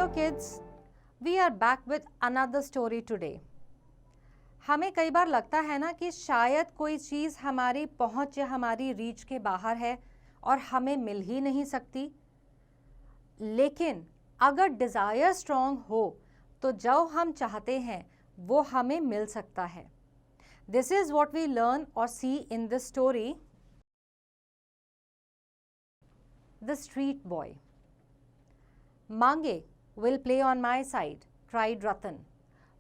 Hello kids, we are back with another story today. हमें कई बार लगता है ना कि शायद कोई चीज़ हमारी पहुंच या हमारी रीच के बाहर है और हमें मिल ही नहीं सकती, लेकिन अगर डिज़ायर स्ट्रॉन्ग हो तो जो हम चाहते हैं वो हमें मिल सकता है. This is what we learn or see in this story. The street boy. Mange will play on my side, cried Ratan.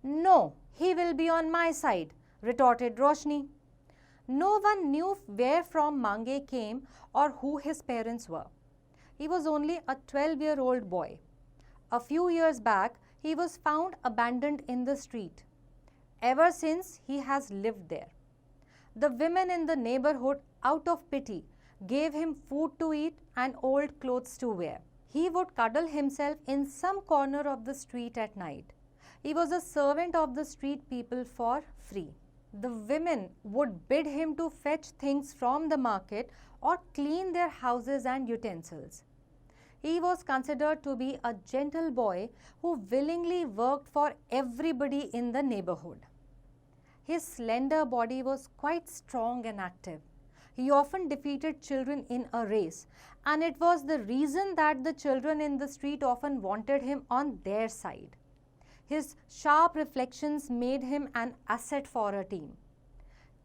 No, he will be on my side, retorted Roshni. No one knew where from Mange came or who his parents were. He was only a 12-year-old boy. A few years back, he was found abandoned in the street. Ever since, he has lived there. The women in the neighborhood, out of pity, gave him food to eat and old clothes to wear. He would cuddle himself in some corner of the street at night. He was a servant of the street people for free. The women would bid him to fetch things from the market or clean their houses and utensils. He was considered to be a gentle boy who willingly worked for everybody in the neighborhood. His slender body was quite strong and active. He often defeated children in a race, and it was the reason that the children in the street often wanted him on their side. His sharp reflections made him an asset for a team.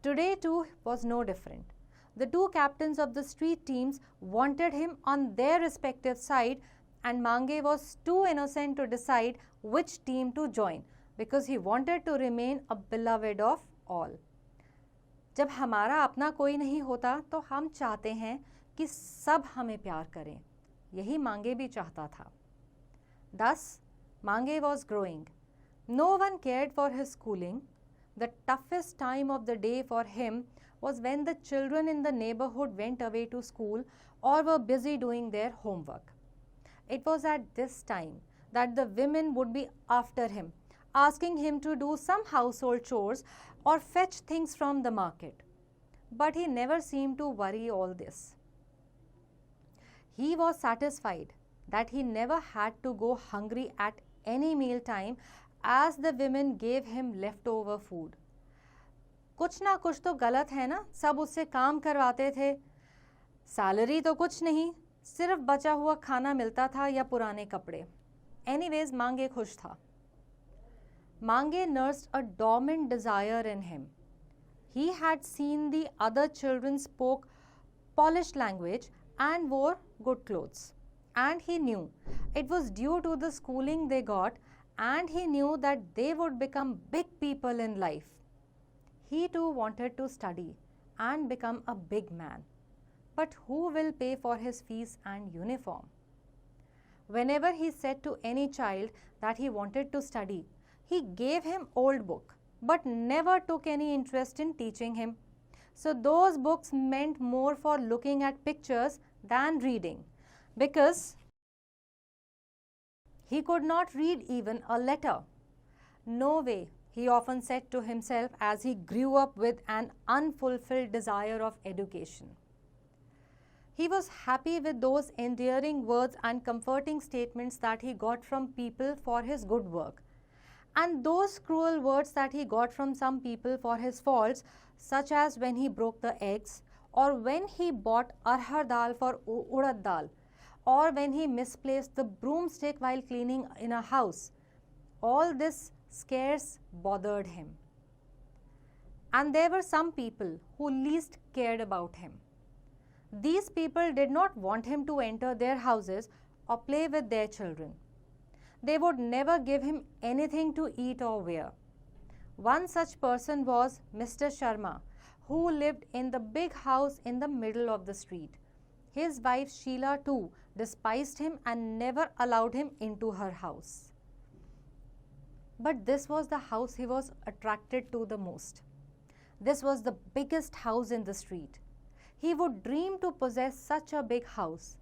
Today too was no different. The two captains of the street teams wanted him on their respective side, and Mange was too innocent to decide which team to join because he wanted to remain a beloved of all. जब हमारा अपना कोई नहीं होता तो हम चाहते हैं कि सब हमें प्यार करें. यही मांगे भी चाहता था. Thus, Mange was growing. No one cared for his schooling. The toughest time of the day for him was when the children in the neighborhood went away to school or were busy doing their homework. It was at this time that the women would be after him, asking him to do some household chores or fetch things from the market. But he never seemed to worry all this. He was satisfied that he never had to go hungry at any meal time as the women gave him leftover food. कुछ ना कुछ तो गलत है ना, सब उससे काम करवाते थे. सैलरी तो कुछ नहीं, सिर्फ बचा हुआ खाना मिलता था या पुराने कपड़े. Anyways, मांगे खुश था. Mange nursed a dormant desire in him. He had seen the other children spoke polished language and wore good clothes. And he knew it was due to the schooling they got, and he knew that they would become big people in life. He too wanted to study and become a big man. But who will pay for his fees and uniform? Whenever he said to any child that he wanted to study, he gave him old book, but never took any interest in teaching him. So those books meant more for looking at pictures than reading, because he could not read even a letter. No way, he often said to himself as he grew up with an unfulfilled desire of education. He was happy with those endearing words and comforting statements that he got from people for his good work, and those cruel words that he got from some people for his faults, such as when he broke the eggs, or when he bought arhar dal for urad dal, or when he misplaced the broomstick while cleaning in a house. All this scarce bothered him. And there were some people who least cared about him. These people did not want him to enter their houses or play with their children. They would never give him anything to eat or wear. One such person was Mr. Sharma, who lived in the big house in the middle of the street. His wife Sheila too despised him and never allowed him into her house. But this was the house he was attracted to the most. This was the biggest house in the street. He would dream to possess such a big house.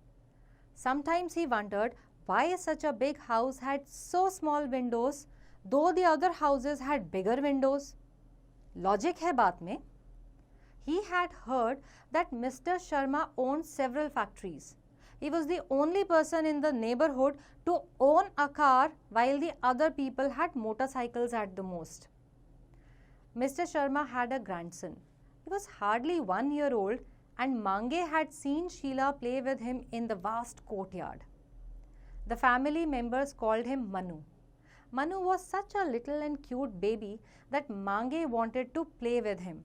Sometimes he wondered why such a big house had so small windows, though the other houses had bigger windows. Logic hai baat mein. He had heard that Mr. Sharma owned several factories. He was the only person in the neighborhood to own a car while the other people had motorcycles at the most. Mr. Sharma had a grandson. He was hardly 1 year old and Mange had seen Sheila play with him in the vast courtyard. The family members called him Manu. Manu was such a little and cute baby that Mange wanted to play with him.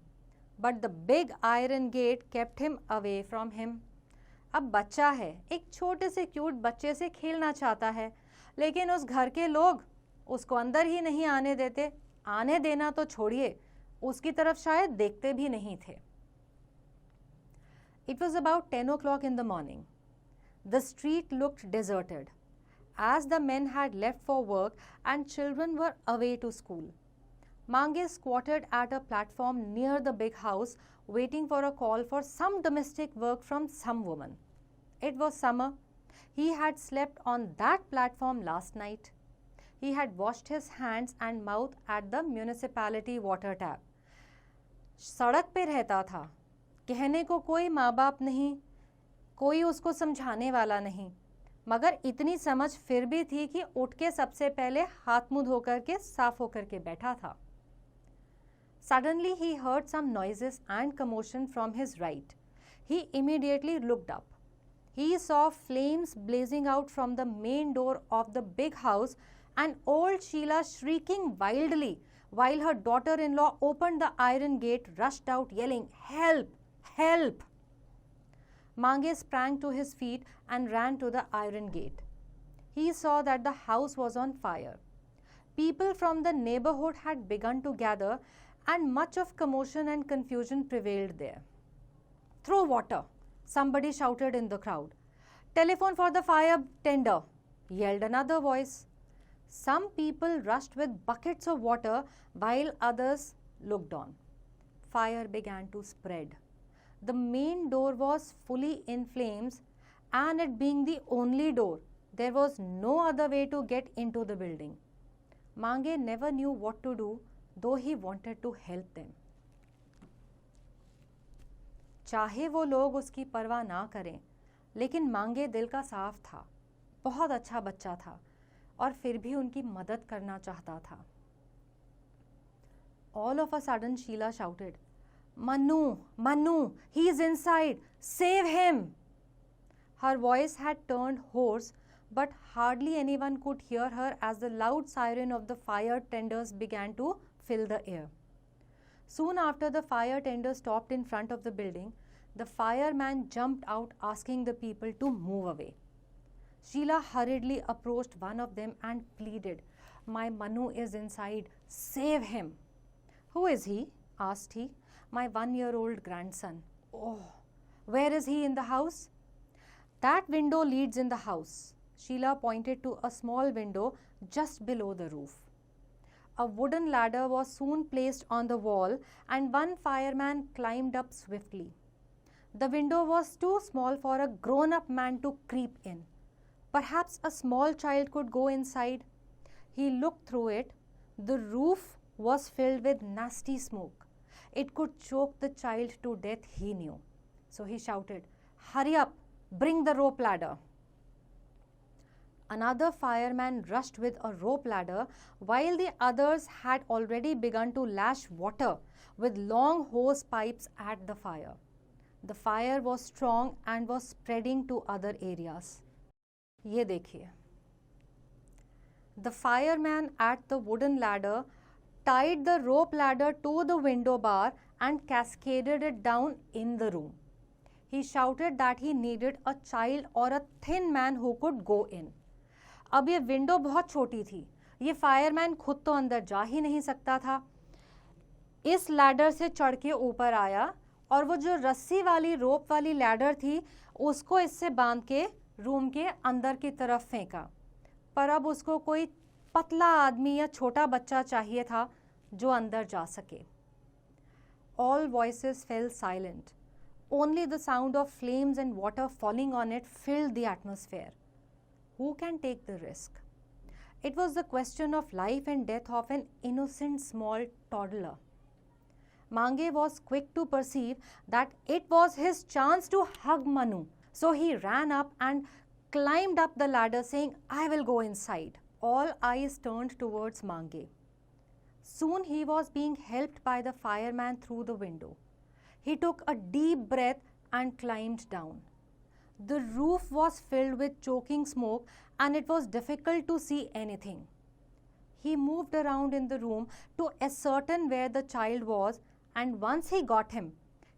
But the big iron gate kept him away from him. अब बच्चा है, एक छोटे से cute बच्चे से खेलना चाहता है, लेकिन उस घर के लोग उसको अंदर ही नहीं आने देते. आने देना तो छोड़िए, उसकी तरफ शायद देखते भी नहीं थे. It was about 10 o'clock in the morning. The street looked deserted, as the men had left for work and children were away to school. Mange squatted at a platform near the big house, waiting for a call for some domestic work from some woman. It was summer. He had slept on that platform last night. He had washed his hands and mouth at the municipality water tap. सड़क पे रहता था. कहने को कोई माँ बाप नहीं, कोई उसको समझाने वाला नहीं, मगर इतनी समझ फिर भी थी कि उठ के सबसे पहले हाथ मुंह धोकर के साफ होकर के बैठा था. Suddenly he heard some noises and commotion from his right. He immediately looked up. He saw flames blazing out from the main door of the big house and old Sheila shrieking wildly while her daughter-in-law opened the iron gate, rushed out yelling, "Help! Help!" Mange sprang to his feet and ran to the iron gate. He saw that the house was on fire. People from the neighborhood had begun to gather and much of commotion and confusion prevailed there. "Throw water," somebody shouted in the crowd. "Telephone for the fire tender," yelled another voice. Some people rushed with buckets of water while others looked on. Fire began to spread. The main door was fully in flames, and it being the only door, there was no other way to get into the building. Mange never knew what to do, though he wanted to help them. चाहे वो लोग उसकी परवाह ना करें, लेकिन मांगे दिल का साफ था, बहुत अच्छा बच्चा था और फिर भी उनकी मदद करना चाहता था. All of a sudden Sheila shouted, "Manu, Manu, he is inside, save him!" Her voice had turned hoarse, but hardly anyone could hear her as the loud siren of the fire tenders began to fill the air. Soon after the fire tender stopped in front of the building, the fireman jumped out asking the people to move away. Sheila hurriedly approached one of them and pleaded, "My Manu is inside, save him." "Who is he?" asked he. "My 1-year-old grandson." "Oh, where is he in the house?" "That window leads in the house." Sheila pointed to a small window just below the roof. A wooden ladder was soon placed on the wall and one fireman climbed up swiftly. The window was too small for a grown-up man to creep in. Perhaps a small child could go inside. He looked through it. The roof was filled with nasty smoke. It could choke the child to death, he knew. So he shouted, "Hurry up, bring the rope ladder." Another fireman rushed with a rope ladder while the others had already begun to lash water with long hose pipes at the fire. The fire was strong and was spreading to other areas. ये देखिए. The fireman at the wooden ladder tied the rope ladder to the window bar and cascaded it down in the room. He shouted that he needed a child or a thin man who could go in. अब ये window बहुत छोटी थी, ये fireman खुद तो अंदर जा ही नहीं सकता था. इस लैडर से चढ़ के ऊपर आया और वो जो रस्सी वाली रोप वाली लैडर थी उसको इससे बांध के रूम के अंदर की तरफ फेंका. पर अब उसको कोई पतला आदमी या छोटा बच्चा चाहिए था जो अंदर जा सके. All voices fell silent. Only the sound of flames and water falling on it filled the atmosphere. Who can take the risk? It was the question of life and death of an innocent small toddler. Mange was quick to perceive that it was his chance to hug Manu, So he ran up and climbed up the ladder saying, I will go inside. All eyes turned towards Mange. Soon he was being helped by the fireman through the window. He took a deep breath and climbed down. The roof was filled with choking smoke and it was difficult to see anything. He moved around in the room to ascertain where the child was, and once he got him,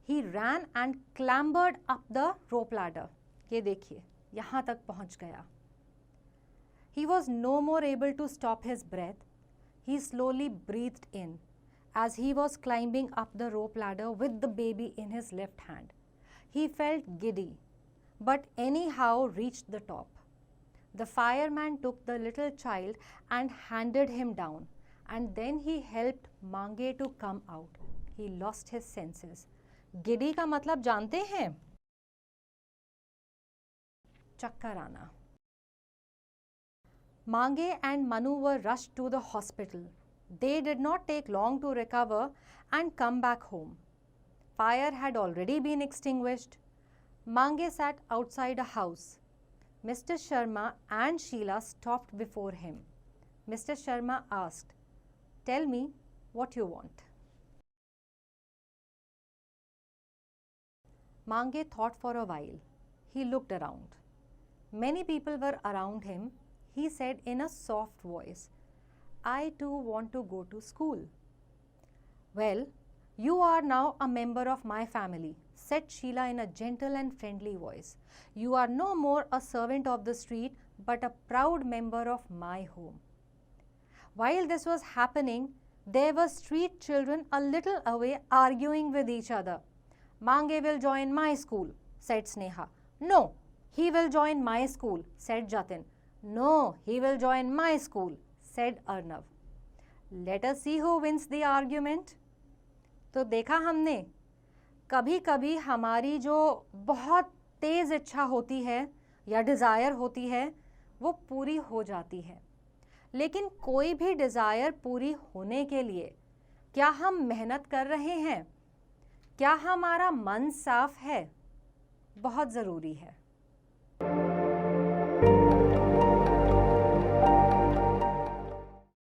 he ran and clambered up the rope ladder. ये देखिए, यहाँ तक पहुँच गया. He was no more able to stop his breath. He slowly breathed in as he was climbing up the rope ladder with the baby in his left hand. He felt giddy, but anyhow reached the top. The fireman took the little child and handed him down, and then he helped Mange to come out. He lost his senses. Giddy का मतलब जानते हैं? चक्कर आना. Mange and Manu were rushed to the hospital. They did not take long to recover and come back home. Fire had already been extinguished. Mange sat outside a house. Mr. Sharma and Sheila stopped before him. Mr. Sharma asked, "Tell me what you want." Mange thought for a while. He looked around. Many people were around him. He said in a soft voice, "I too want to go to school." "Well, you are now a member of my family," said Sheila in a gentle and friendly voice. "You are no more a servant of the street, but a proud member of my home." While this was happening, there were street children a little away arguing with each other. "Mange will join my school," said Sneha. "No, he will join my school," said Jatin. "No, he will join my school," said Arnav. Let us see who wins the argument. तो देखा हमने, कभी कभी हमारी जो बहुत तेज़ इच्छा होती है या डिज़ायर होती है वो पूरी हो जाती है, लेकिन कोई भी डिज़ायर पूरी होने के लिए क्या हम मेहनत कर रहे हैं? क्या हमारा मन साफ है? बहुत ज़रूरी है.